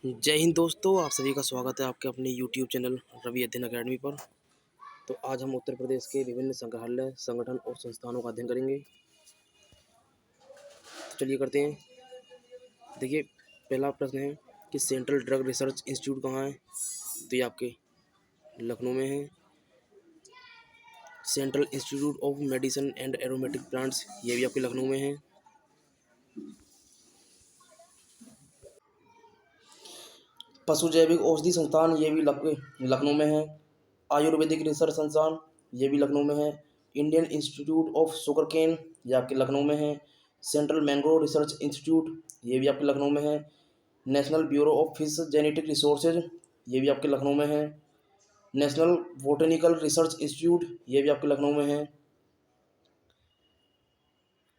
जय हिंद दोस्तों, आप सभी का स्वागत है आपके अपने YouTube चैनल रवि अध्ययन अकेडमी पर। तो आज हम उत्तर प्रदेश के विभिन्न संग्रहालय, संगठन और संस्थानों का अध्ययन करेंगे। तो चलिए करते हैं। देखिए, पहला प्रश्न है कि सेंट्रल ड्रग रिसर्च इंस्टीट्यूट कहाँ है। तो ये आपके लखनऊ में है। Central institute of medicine and aromatic plants, ये भी आपके लखनऊ में है। पशु जैविक औषधि संस्थान, ये भी लखनऊ में है। आयुर्वेदिक रिसर्च संस्थान, ये भी लखनऊ में है। Indian institute of sugar cane, ये आपके लखनऊ में है। सेंट्रल मैंग्रोव रिसर्च इंस्टीट्यूट, ये भी आपके लखनऊ में है। National bureau of fish genetic resources, ये भी आपके लखनऊ में है। नेशनल बोटेनिकल रिसर्च इंस्टीट्यूट, ये भी आपके लखनऊ में है।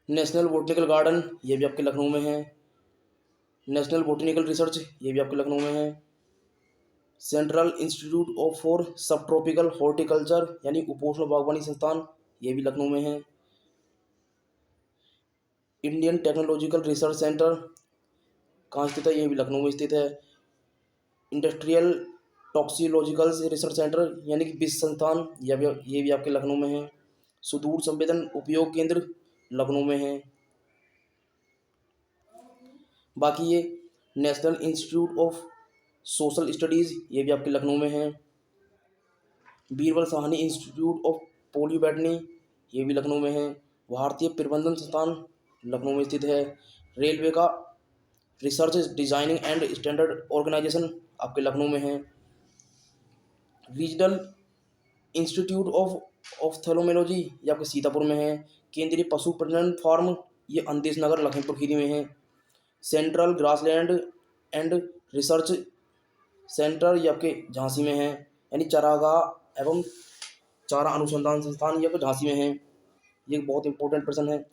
नेशनल बोटेनिकल गार्डन, ये भी आपके लखनऊ में है। नेशनल बोटेनिकल रिसर्च, ये भी आपके लखनऊ में है। सेंट्रल इंस्टीट्यूट ऑफ फॉर सब ट्रॉपिकल हॉर्टिकल्चर यानी उपोष्ण बागवानी संस्थान, ये भी लखनऊ में है। इंडियन टेक्नोलॉजिकल रिसर्च सेंटर कहाँ स्थित है, ये भी लखनऊ में स्थित है। इंडस्ट्रियल टॉक्सियोलॉजिकल रिसर्च सेंटर यानी कि विष संस्थान, ये भी आपके लखनऊ में है। सुदूर संवेदन उपयोग केंद्र लखनऊ में है। बाकी ये national institute of social studies, ये भी आपके लखनऊ में है। बीरबल साहनी इंस्टीट्यूट ऑफ पोलियोबोटनी, ये भी लखनऊ में है। भारतीय प्रबंधन संस्थान लखनऊ में स्थित है। रेलवे का research designing and standard organisation आपके लखनऊ में है। रीजनल इंस्टीट्यूट ऑफ ऑफ्थेल्मोलॉजी, ये आपके सीतापुर में है। केंद्रीय पशु प्रजनन फार्म, ये अंदेश नगर लखीमपुर खीरी में है। Central grassland and research centre, ये आपके झांसी में है। यानी चारागाह एवं चारा अनुसंधान संस्थान, ये आपके झांसी में है। ये बहुत इंपॉर्टेंट प्रश्न है।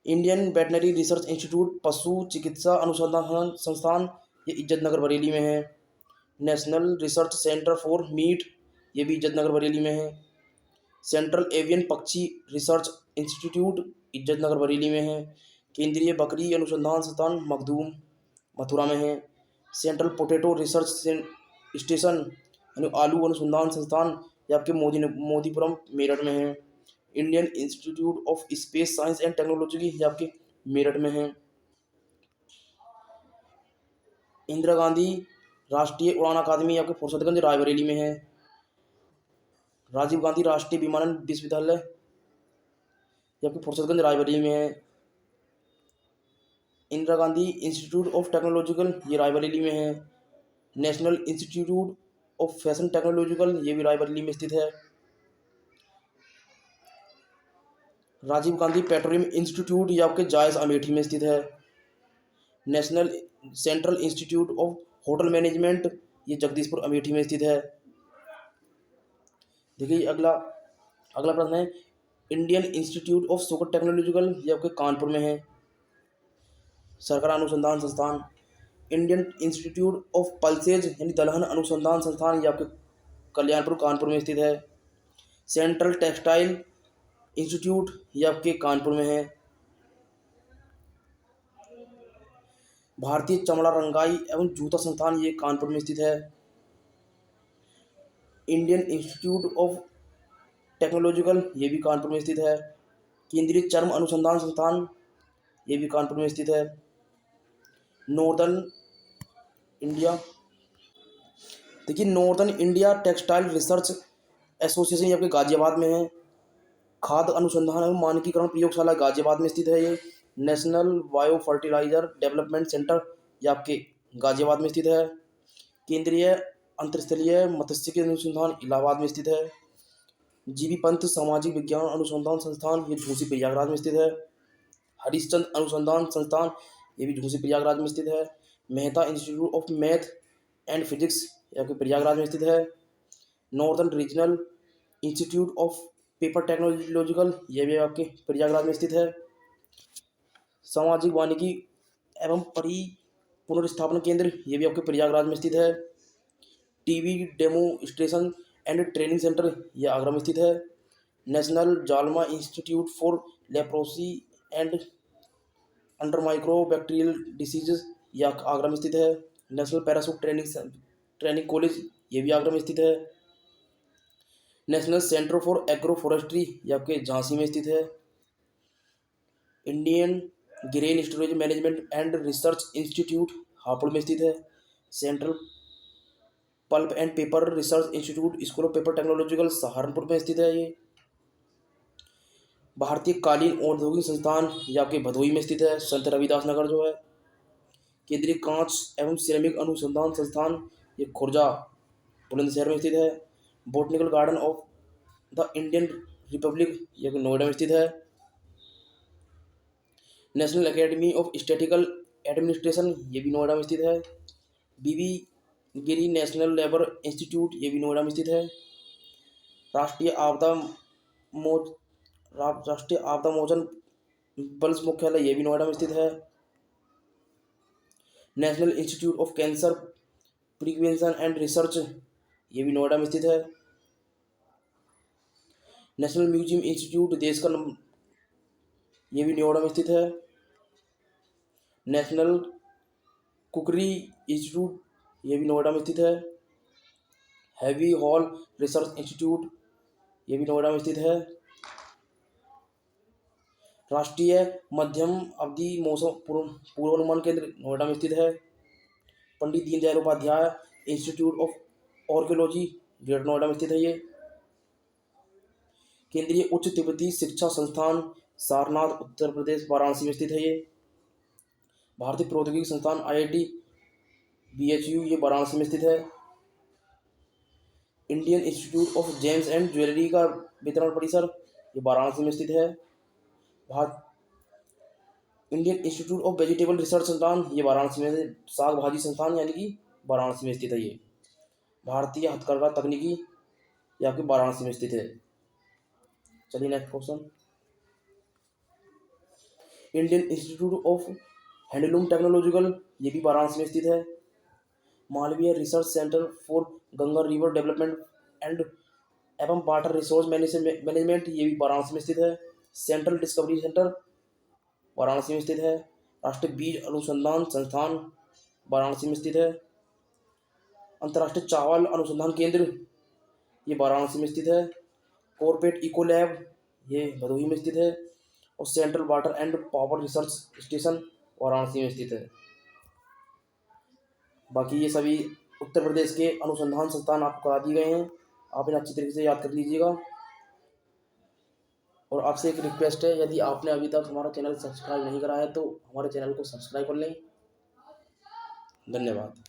इंडियन वेटनरी रिसर्च इंस्टीट्यूट पशु चिकित्सा अनुसंधान संस्थान, ये इज्जतनगर बरेली में है। National research centre for meet, ये भी इज्जतनगर बरेली में है। सेंट्रल एवियन पक्षी रिसर्च इंस्टीट्यूट इज्जतनगर बरेली में है। केंद्रीय बकरी अनुसंधान संस्थान मखदूम मथुरा में है। सेंट्रल पोटैटो रिसर्च स्टेशन यानी आलू अनुसंधान संस्थान, ये आपके मोदीपुरम मेरठ में है। Indian institute of space science and technology, ये आपके मेरठ में है। इंदिरा गांधी राष्ट्रीय उड़ान अकादमी आपके फुर्सतगंज रायबरेली में है। राजीव गांधी राष्ट्रीय विमानन विश्वविद्यालय, ये आपके फुर्सतगंज रायबरेली में है। Indira Gandhi institute of technological, ये रायबरेली में है। National institute of fashion technological, ये भी रायबरेली में स्थित है। राजीव गांधी पेट्रोलियम इंस्टीट्यूट, ये आपके जायस अमेठी में स्थित है। National central institute of hotel management, ये जगदीशपुर अमेठी में स्थित है। देखिए अगला अगला प्रश्न है Indian institute of sugar technological, ये आपके कानपुर में है। सरकार अनुसंधान संस्थान इंडियन इंस्टीट्यूट ऑफ पल्सेज यानी दलहन अनुसंधान संस्थान, ये आपके कल्याणपुर कानपुर में स्थित है। सेंट्रल टेक्सटाइल इंस्टीट्यूट, ये आपके कानपुर में है। भारतीय चमड़ा रंगाई एवं जूता संस्थान, ये कानपुर में स्थित है। इंडियन इंस्टीट्यूट ऑफ टेक्नोलॉजिकल, ये भी कानपुर में स्थित है। केंद्रीय चर्म अनुसंधान संस्थान, ये भी कानपुर में स्थित है। नॉर्दर्न इंडिया देखिए northern India textile research association, ये आपके गाजियाबाद में है। खाद्य अनुसंधान एवं मानकीकरण प्रयोगशाला गाजियाबाद में स्थित है। ये national bio fertiliser development centre, ये आपके गाजियाबाद में स्थित है। केंद्रीय अंतरस्थलीय मत्स्यिकी अनुसंधान इलाहाबाद में स्थित है। जीबी पंत सामाजिक विज्ञान अनुसंधान संस्थान, ये झूसी प्रयागराज में स्थित है। हरिश्चंद्र अनुसंधान संस्थान, ये भी झूसी प्रयागराज में स्थित है। Mehta institute of math and physics, ये आपके प्रयागराज में स्थित है। Northern regional institute of paper technological, ये भी आपके प्रयागराज में स्थित है। सामाजिक वानिकी एवं पुनर्स्थापन केंद्र, ये भी आपके प्रयागराज में स्थित है। TB demonstration and training centre, ये आगरा में स्थित है। नेशनल जालमा institute for leprosy and under micro bacterial diseases, यह आगरा में स्थित है। नेशनल पैराशूट ट्रेनिंग कॉलेज, ये भी आगरा में स्थित है। National centre for agro forestry, यह आपके झांसी में स्थित है। Indian grain storage management and research institute, Hapur में स्थित है। Central pulp and paper research institute, school of paper technological, Saharanpur में स्थित है ये। भारतीय कालीन औद्योगिक संस्थान, ये आपके भदोही में स्थित है, संत रविदास नगर जो है। केंद्रीय कांच एवं सिरेमिक अनुसंधान संस्थान, ये खुर्जा बुलंदशहर में स्थित है। Botanical garden of the Indian Republic, ये नोएडा में स्थित है। National academy of statistical administration, ये भी नोएडा में स्थित है। बीबी गिरी नेशनल लेबर इंस्टीट्यूट, ये भी नोएडा में स्थित है। राष्ट्रीय आपदा मो राष्ट्रीय आपदा मोचन बल मुख्यालय, ये भी नोएडा में स्थित है। National institute of cancer prevention and research, ये भी नोएडा में स्थित है। नेशनल म्यूजियम इंस्टीट्यूट देश का ये भी नोएडा में स्थित है। नेशनल कुकरी इंस्टीट्यूट, ये भी नोएडा में स्थित है। हैवी हॉल रिसर्च इंस्टीट्यूट, ये भी नोएडा में स्थित है। राष्ट्रीय मध्यम अवधि मौसम पूर्वानुमान केंद्र, नोएडा में स्थित है। Pandit Deendayal Upadhyay institute of archaeology, greater Noida में स्थित है ये। केंद्रीय उच्च तिब्बती शिक्षा संस्थान, सारनाथ, उत्तर प्रदेश, वाराणसी में स्थित है ये। भारतीय प्रौद्योगिकी संस्थान IIT BHU, ये वाराणसी में स्थित है। Indian institute of James and jewellery का वितरण परिसर, ये वाराणसी में स्थित है। Bharat Indian institute of vegetable research संस्थान, ये वाराणसी में, साग भाजी संस्थान यानी कि वाराणसी में स्थित है ये। भारतीय हथकरघा तकनीकी, ये आपके वाराणसी में स्थित है। चलिए next question. Indian institute of handloom technological, ये भी वाराणसी में स्थित है। Malviya research centre for Ganga river development and एवं वाटर रिसोर्स मैनेजमेंट, ये भी वाराणसी में स्थित है। सेंट्रल डिस्कवरी सेंटर, वाराणसी में स्थित है। राष्ट्रीय बीज अनुसंधान संस्थान, वाराणसी में स्थित है। अंतर्राष्ट्रीय चावल अनुसंधान केंद्र, ये वाराणसी में स्थित है। कॉर्पोरेट इको लैब, ये भदोही में स्थित है। और central water and power research station, Varanasi में स्थित है। बाकी ये सभी उत्तर प्रदेश के अनुसंधान संस्थान आपको करा दिए गए हैं, आप इन्हें अच्छी तरीके से याद कर लीजिएगा। और आपसे एक रिक्वेस्ट है, यदि आपने अभी तक हमारा चैनल सब्सक्राइब नहीं करा है तो हमारे चैनल को सब्सक्राइब कर लें। धन्यवाद।